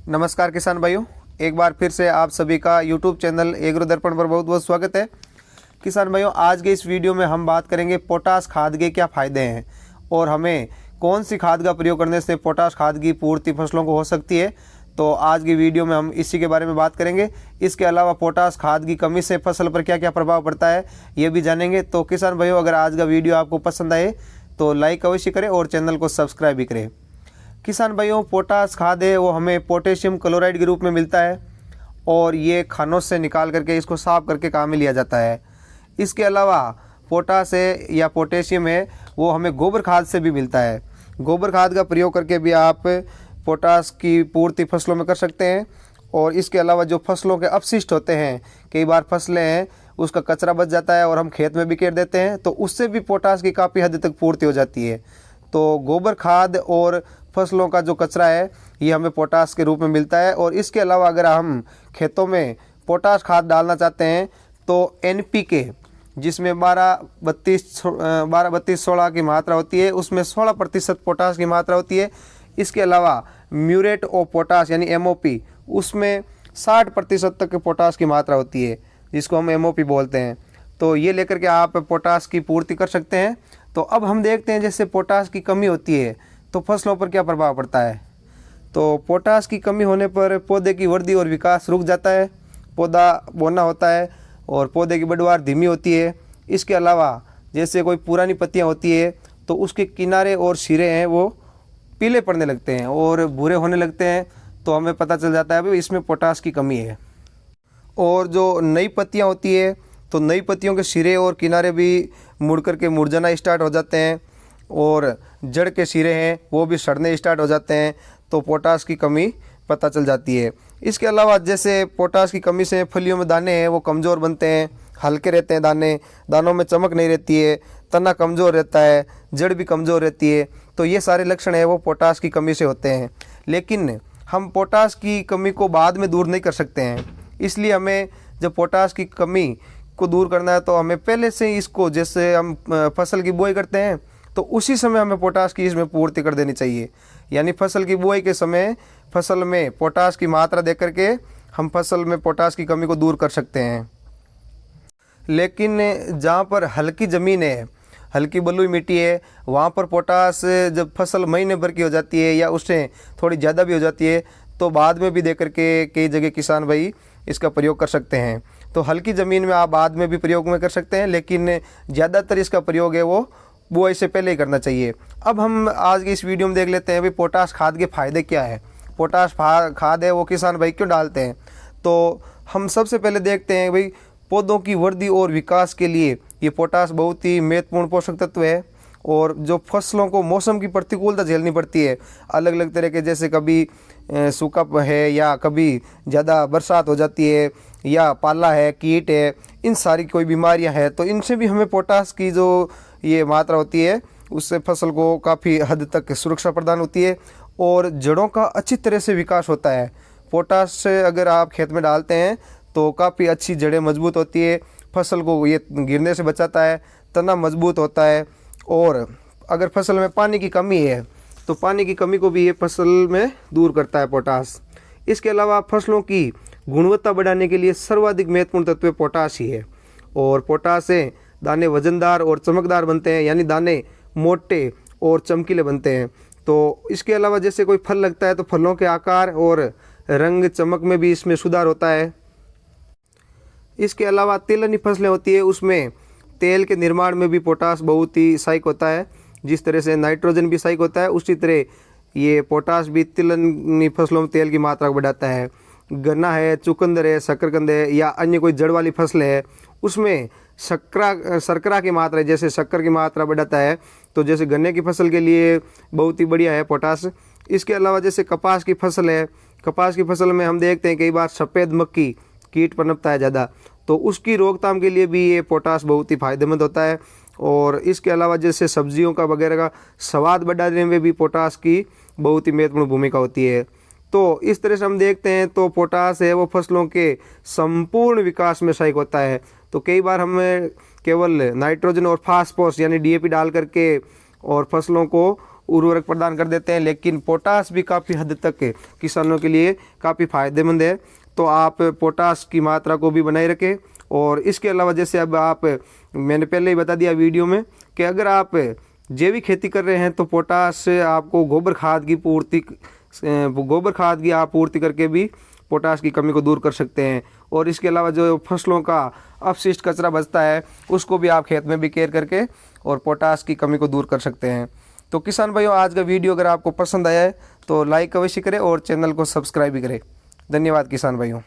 नमस्कार किसान भाइयों, एक बार फिर से आप सभी का YouTube चैनल एग्रो दर्पण पर बहुत बहुत स्वागत है। किसान भाइयों, आज के इस वीडियो में हम बात करेंगे पोटाश खाद के क्या फ़ायदे हैं और हमें कौन सी खाद का प्रयोग करने से पोटाश खाद की पूर्ति फसलों को हो सकती है। तो आज की वीडियो में हम इसी के बारे में बात करेंगे। इसके अलावा पोटाश खाद की कमी से फसल पर क्या क्या प्रभाव पड़ता है ये भी जानेंगे। तो किसान भाइयों, अगर आज का वीडियो आपको पसंद आए तो लाइक अवश्य करें और चैनल को सब्सक्राइब भी करें। किसान भाइयों, पोटाश खाद है वो हमें पोटेशियम क्लोराइड के रूप में मिलता है और ये खानों से निकाल करके इसको साफ करके काम में लिया जाता है। इसके अलावा पोटाश है या पोटेशियम है वो हमें गोबर खाद से भी मिलता है। गोबर खाद का प्रयोग करके भी आप पोटाश की पूर्ति फसलों में कर सकते हैं। और इसके अलावा जो फसलों के अपशिष्ट होते हैं, कई बार फसलें हैं उसका कचरा बच जाता है और हम खेत में बिखेर देते हैं, तो उससे भी पोटाश की काफ़ी हद तक पूर्ति हो जाती है। तो गोबर खाद और फसलों का जो कचरा है ये हमें पोटाश के रूप में मिलता है। और इसके अलावा अगर हम खेतों में पोटाश खाद डालना चाहते हैं तो NPK, जिसमें 12-32-16 की मात्रा होती है, उसमें 16% पोटाश की मात्रा होती है। इसके अलावा म्यूरेट ऑफ पोटाश यानी MOP, उसमें 60% तक पोटाश की मात्रा होती है, जिसको हम MOP बोलते हैं। तो ये लेकर के आप पोटाश की पूर्ति कर सकते हैं। तो अब हम देखते हैं जैसे पोटाश की कमी होती है तो फसलों पर क्या प्रभाव पड़ता है। तो पोटाश की कमी होने पर पौधे की वृद्धि और विकास रुक जाता है, पौधा बौना होता है और पौधे की बढ़वार धीमी होती है। इसके अलावा जैसे कोई पुरानी पत्तियां होती है तो उसके किनारे और सिरे हैं वो पीले पड़ने लगते हैं और भूरे होने लगते हैं, तो हमें पता चल जाता है भाई इसमें पोटाश की कमी है। और जो नई पत्तियां होती है तो नई पत्तियों के सिरे और किनारे भी मुड़ करके मुरझाना स्टार्ट हो जाते हैं और जड़ के सिरे हैं वो भी सड़ने स्टार्ट हो जाते हैं, तो पोटाश की कमी पता चल जाती है। इसके अलावा जैसे पोटाश की कमी से फलियों में दाने हैं वो कमज़ोर बनते हैं, हल्के रहते हैं दानों में चमक नहीं रहती है, तना कमज़ोर रहता है, जड़ भी कमज़ोर रहती है। तो ये सारे लक्षण हैं वो पोटाश की कमी से होते हैं। लेकिन हम पोटाश की कमी को बाद में दूर नहीं कर सकते हैं, इसलिए हमें जब पोटाश की कमी को दूर करना है तो हमें पहले से इसको, जैसे हम फसल की बुआई करते हैं तो उसी समय हमें पोटाश की इसमें पूर्ति कर देनी चाहिए। यानी फसल की बुआई के समय फसल में पोटाश की मात्रा दे करके हम फसल में पोटाश की कमी को दूर कर सकते हैं। लेकिन जहाँ पर हल्की ज़मीन है, हल्की बलुई मिट्टी है, वहाँ पर पोटाश जब फसल महीने भर की हो जाती है या उससे थोड़ी ज़्यादा भी हो जाती है तो बाद में भी दे करके कई जगह किसान भाई इसका प्रयोग कर सकते हैं। तो हल्की ज़मीन में आप बाद में भी प्रयोग में कर सकते हैं, लेकिन ज़्यादातर इसका प्रयोग है वो बुआई से पहले ही करना चाहिए। अब हम आज की इस वीडियो में देख लेते हैं भाई पोटाश खाद के फ़ायदे क्या है, पोटाश खाद है वो किसान भाई क्यों डालते हैं। तो हम सबसे पहले देखते हैं भाई पौधों की वृद्धि और विकास के लिए ये पोटाश बहुत ही महत्वपूर्ण पोषक तत्व है। और जो फसलों को मौसम की प्रतिकूलता झेलनी पड़ती है, अलग अलग तरह के, जैसे कभी सूखा है या कभी ज़्यादा बरसात हो जाती है या पाला है, कीट है, इन सारी कोई बीमारियां हैं, तो इनसे भी हमें पोटाश की जो ये मात्रा होती है उससे फसल को काफ़ी हद तक सुरक्षा प्रदान होती है और जड़ों का अच्छी तरह से विकास होता है। पोटाश से अगर आप खेत में डालते हैं तो काफ़ी अच्छी जड़ें मजबूत होती है, फसल को ये गिरने से बचाता है, तना मजबूत होता है। और अगर फसल में पानी की कमी है तो पानी की कमी को भी ये फसल में दूर करता है पोटाश। इसके अलावा फसलों की गुणवत्ता बढ़ाने के लिए सर्वाधिक महत्वपूर्ण तत्व पोटाश ही है। और पोटाश से दाने वजनदार और चमकदार बनते हैं, यानी दाने मोटे और चमकीले बनते हैं। तो इसके अलावा जैसे कोई फल लगता है तो फलों के आकार और रंग चमक में भी इसमें सुधार होता है। इसके अलावा तिलहनी फसलें होती है उसमें तेल के निर्माण में भी पोटाश बहुत ही सहायक होता है। जिस तरह से नाइट्रोजन भी सहायक होता है उसी तरह ये पोटाश भी तिलहनी फसलों में तेल की मात्रा को बढ़ाता है। गन्ना है, चुकंदर है, शकरकंद है या अन्य कोई जड़ वाली फसलें है उसमें शर्करा की मात्रा, जैसे शक्कर की मात्रा बढ़ाता है। तो जैसे गन्ने की फसल के लिए बहुत ही बढ़िया है पोटाश। इसके अलावा जैसे कपास की फसल है, कपास की फसल में हम देखते हैं कई बार सफ़ेद मक्खी कीट पनपता है ज़्यादा, तो उसकी रोकथाम के लिए भी ये पोटाश बहुत ही फायदेमंद होता है। और इसके अलावा जैसे सब्जियों का वगैरह का स्वाद बढ़ाने में भी पोटाश की बहुत ही महत्वपूर्ण भूमिका होती है। तो इस तरह से हम देखते हैं तो पोटाश है वो फसलों के संपूर्ण विकास में सहायक होता है। तो कई बार हमें केवल नाइट्रोजन और फास्फोरस यानी DAP डाल करके और फसलों को उर्वरक प्रदान कर देते हैं, लेकिन पोटास भी काफ़ी हद तक किसानों के लिए काफ़ी फायदेमंद है। तो आप पोटास की मात्रा को भी बनाए रखें। और इसके अलावा जैसे अब आप, मैंने पहले ही बता दिया वीडियो में कि अगर आप जैविक खेती कर रहे हैं तो पोटास आपको गोबर खाद की आपूर्ति करके भी पोटास की कमी को दूर कर सकते हैं। और इसके अलावा जो फसलों का अपशिष्ट कचरा बचता है उसको भी आप खेत में भी केयर करके और पोटास की कमी को दूर कर सकते हैं। तो किसान भाइयों, आज का वीडियो अगर आपको पसंद आया है तो लाइक अवश्य करें और चैनल को सब्सक्राइब भी करें। धन्यवाद किसान भाइयों।